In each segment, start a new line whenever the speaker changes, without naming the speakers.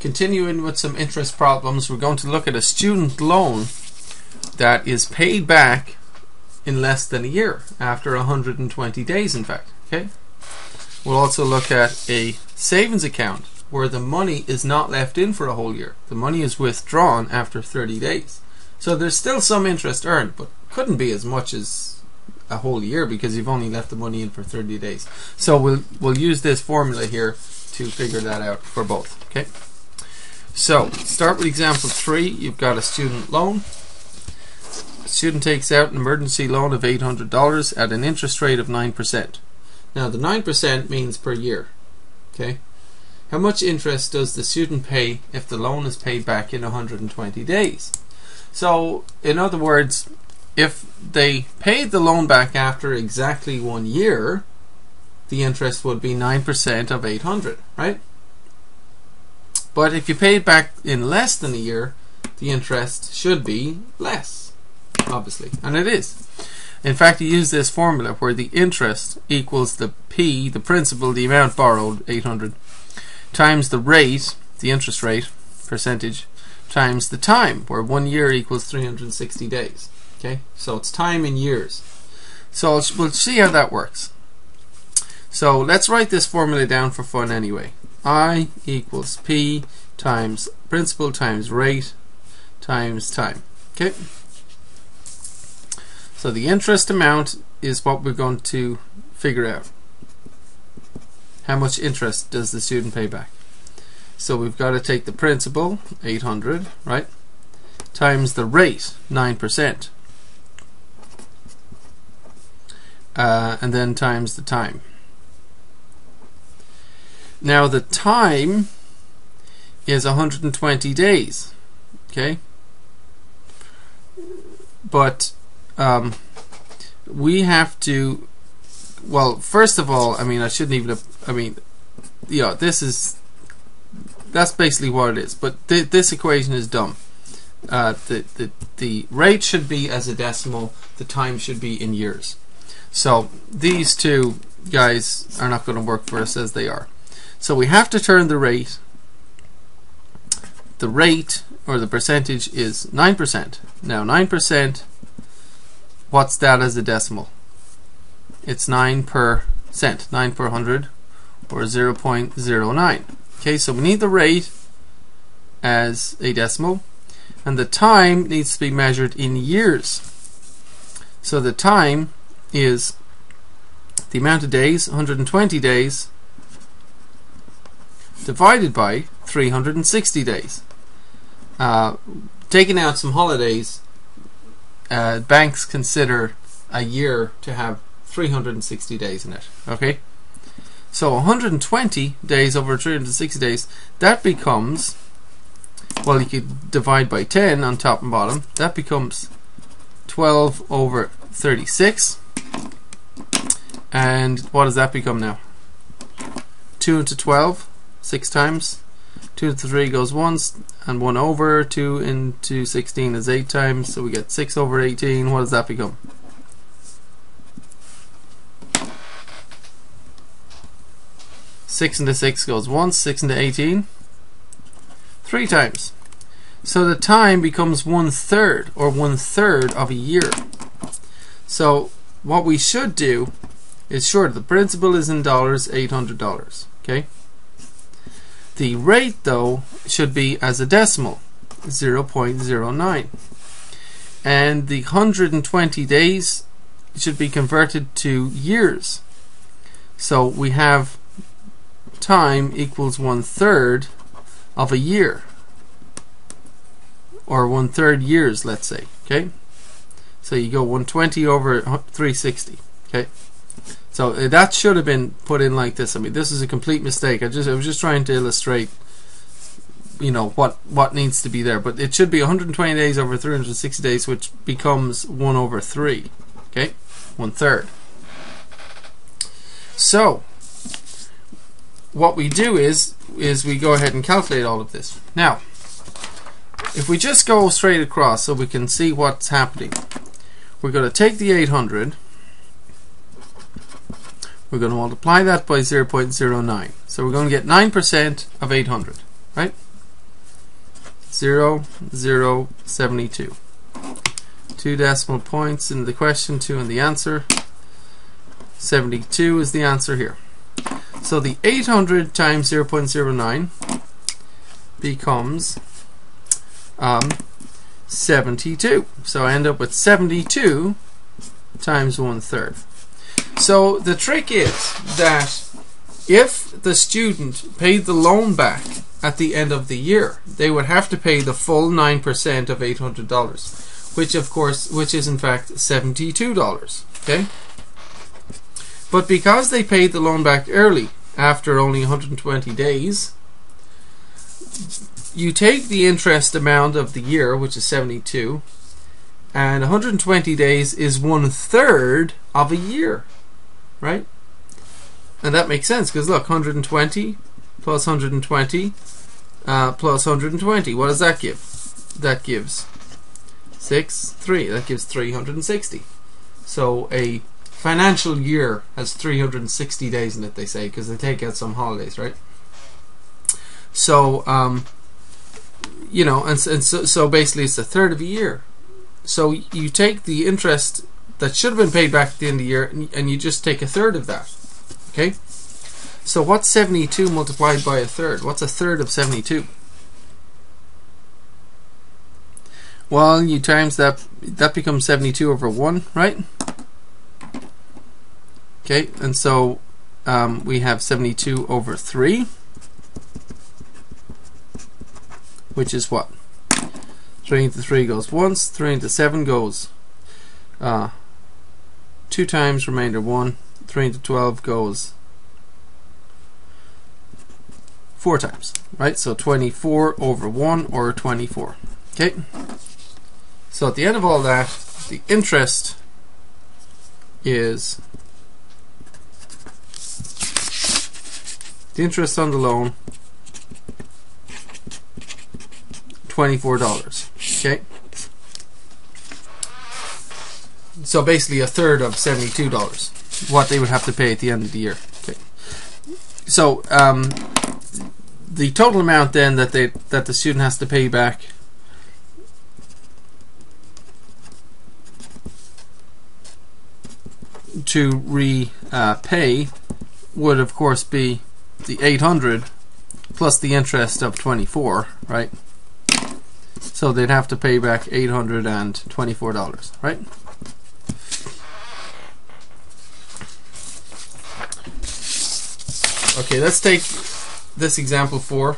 continuing with some interest problems, we're going to look at a student loan that is paid back in less than a year, after 120 days in fact. Okay. We'll also look at a savings account where the money is not left in for a whole year. The money is withdrawn after 30 days. So there's still some interest earned, but couldn't be as much as a whole year because you've only left the money in for 30 days. So we'll use this formula here to figure that out for both. Okay. So start with example 3. You've got a student loan. A student takes out an emergency loan of $800 at an interest rate of 9%. Now the 9% means per year. Okay. How much interest does the student pay if the loan is paid back in 120 days? So in other words, if they paid the loan back after exactly 1 year, the interest would be 9% of 800, right? But if you pay it back in less than a year, the interest should be less, obviously, and it is. In fact, you use this formula where the interest equals the P, the principal, the amount borrowed, 800, times the rate, the interest rate, percentage, times the time, where 1 year equals 360 days. Okay, so it's time in years. So we'll see how that works. So let's write this formula down for fun anyway. I equals P times principal times rate times time. Okay. So the interest amount is what we're going to figure out. How much interest does the student pay back? So we've got to take the principal, 800, right, times the rate, 9%, and then times the time. Now the time is 120 days, okay? But we have to, well, first of all, I mean, I shouldn't even have, I mean, yeah, that's basically what it is. But this equation is dumb. The rate should be as a decimal, the time should be in years. So these two guys are not going to work for us as they are. So we have to turn the rate. The rate, or the percentage, is 9%. Now 9%, what's that as a decimal? It's 9%, 9 per 100, or 0.09. Okay, so we need the rate as a decimal, and the time needs to be measured in years. So the time is the amount of days, 120 days, divided by 360 days. Taking out some holidays, banks consider a year to have 360 days in it. Okay, so 120 days over 360 days, that becomes, well, you could divide by 10 on top and bottom, that becomes 12 over 36. And what does that become now? 2 into 12, 6 times. 2 into 3 goes once, and 1 over. 2 into 16 is 8 times, so we get 6 over 18. What does that become? Six into 6 goes once, 6 into 18, 3 times. So the time becomes 1/3, or 1/3 of a year. So what we should do is, sure, the principal is in dollars, $800. Okay. The rate, though, should be as a decimal, 0.09, and the 120 days should be converted to years. So we have time equals 1/3 of a year, or 1/3 years, let's say. Okay, so you go 120 over 360. Okay, so that should have been put in like this. I mean, this is a complete mistake. I was just trying to illustrate, you know, what needs to be there. But it should be 120 days over 360 days, which becomes 1 over 3. Okay, 1/3. So what we do is we go ahead and calculate all of this. Now, if we just go straight across so we can see what's happening, we're going to take the 800, we're going to multiply that by 0.09. So we're going to get 9% of 800, right? 0.0072. 2 decimal points in the question, 2 in the answer. 72 is the answer here. So the 800 times 0.09 becomes 72. So I end up with 72 times 1/3. So the trick is that if the student paid the loan back at the end of the year, they would have to pay the full 9% of $800, which is in fact $72. Okay? But because they paid the loan back early, after only 120 days, you take the interest amount of the year, which is 72, and 120 days is 1/3 of a year, right? And that makes sense, because look, 120 plus 120 plus 120, what does that give? That gives 3. That gives 360. So a financial year has 360 days in it, they say, because they take out some holidays, right? So you know, and so basically it's 1/3 of a year. So you take the interest that should have been paid back at the end of the year, and you just take 1/3 of that. Okay? So what's 72 multiplied by 1/3? What's 1/3 of 72? Well, you times that becomes 72 over 1, right? Okay, and so we have 72 over 3, which is what? 3 into 3 goes once, 3 into 7 goes 2 times, remainder 1, 3 into 12 goes 4 times, right? So 24 over 1, or 24. Okay? So at the end of all that, the interest is the interest on the loan, $24. Okay? So basically 1/3 of $72, what they would have to pay at the end of the year. Okay. So the total amount then that the student has to pay back to repay would of course be the 800 plus the interest of 24, right? So they'd have to pay back $824, right? Okay, let's take this example for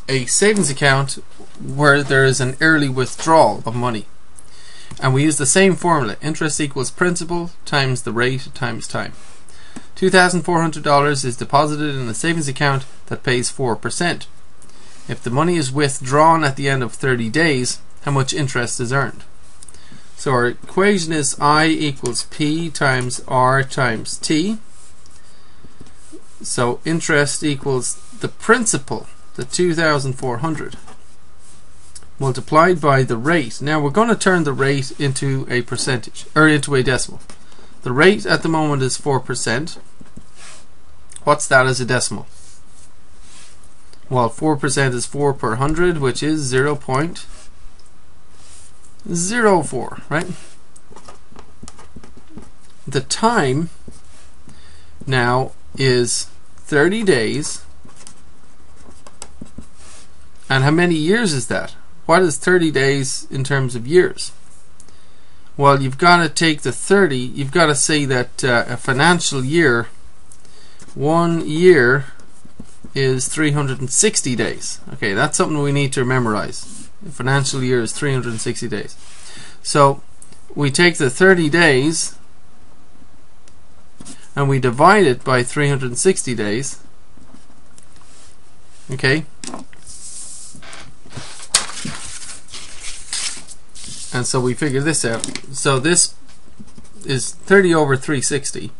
a savings account where there is an early withdrawal of money. And we use the same formula. Interest equals principal times the rate times time. $2,400 is deposited in a savings account that pays 4%. If the money is withdrawn at the end of 30 days, how much interest is earned? So our equation is I equals P times R times T. So interest equals the principal, the 2,400, multiplied by the rate. Now we're going to turn the rate into a percentage, or into a decimal. The rate at the moment is 4%. What's that as a decimal? Well, 4% is 4 per 100, which is 0.04, right? The time now is 30 days. And how many years is that? What is 30 days in terms of years? Well, you've got to take the 30, you've got to say that a financial year, 1 year is 360 days. Okay, that's something we need to memorize. A financial year is 360 days. So we take the 30 days and we divide it by 360 days. Okay. And so we figure this out. So this is 30 over 360.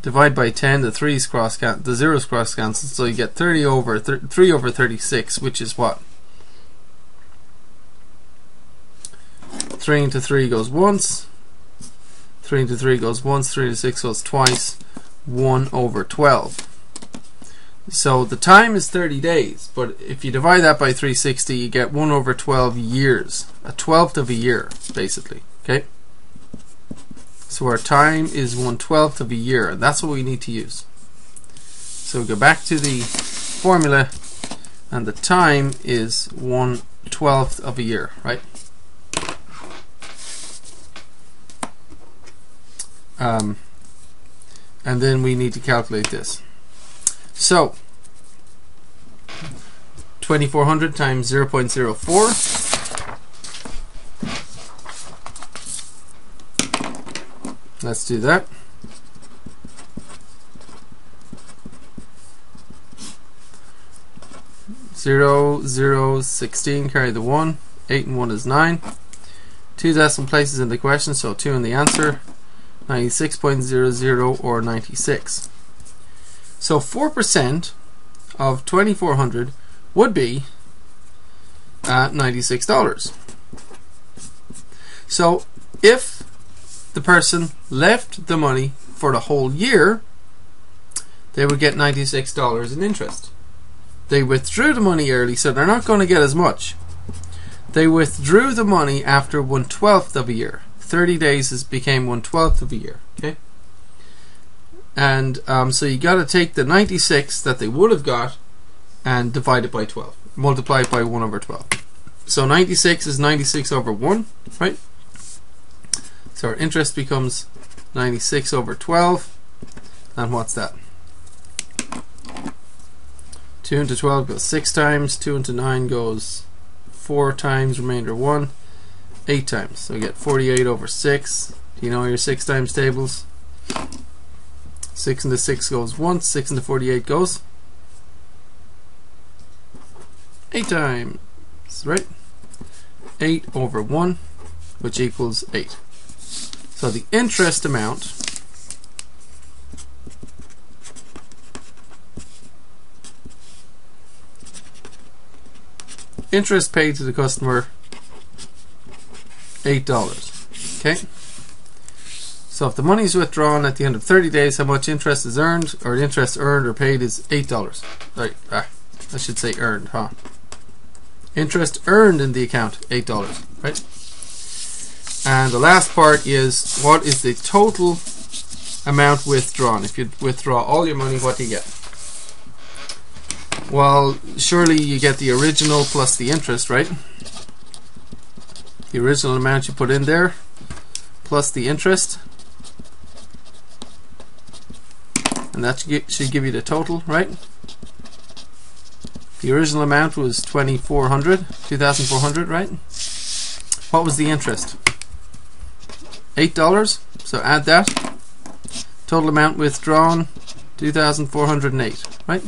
Divide by 10, the 3's cross cancel, the 0's cross cancel, so you get 3 over 36, which is what? 3 into 3 goes once, 3 into 3 goes once, 3 into 6 goes twice, 1 over 12. So the time is 30 days, but if you divide that by 360, you get 1 over 12 years. A 12th of a year, basically. Okay? So our time is 1/12 of a year, and that's what we need to use. So we go back to the formula, and the time is 1/12 of a year, right? And then we need to calculate this. So 2400 times 0.04. Let's do that. 0, 0, 16, carry the 1. 8 and 1 is 9. 2 decimal places in the question, so 2 in the answer. 96.00 or 96. So 4% of 2400 would be $96. So if the person left the money for the whole year, they would get $96 in interest. They withdrew the money early, so they're not going to get as much. They withdrew the money after 1/12 of a year. 30 days became 1/12 of a year. Okay, and so you got to take the 96 that they would have got and divide it by 12. Multiply it by 1 over 12. So 96 is 96 over 1, right? So our interest becomes 96 over 12. And what's that? 2 into 12 goes 6 times. 2 into 9 goes 4 times. Remainder 1. 8 times. So we get 48 over 6. Do you know your 6 times tables? 6 into 6 goes once. 6 into 48 goes 8 times. Right? 8 over 1, which equals 8. So the interest amount interest paid to the customer, $8. Okay? So if the money is withdrawn at the end of 30 days, how much interest is earned, or interest earned or paid is $8. Right, I should say earned, huh? Interest earned in the account, $8, right? And the last part is, what is the total amount withdrawn? If you withdraw all your money, what do you get? Well, surely you get the original plus the interest, right? The original amount you put in there plus the interest, and that should give you the total, right? The original amount was 2,400, right? What was the interest? $8. So add that. Total amount withdrawn, 2,408, right?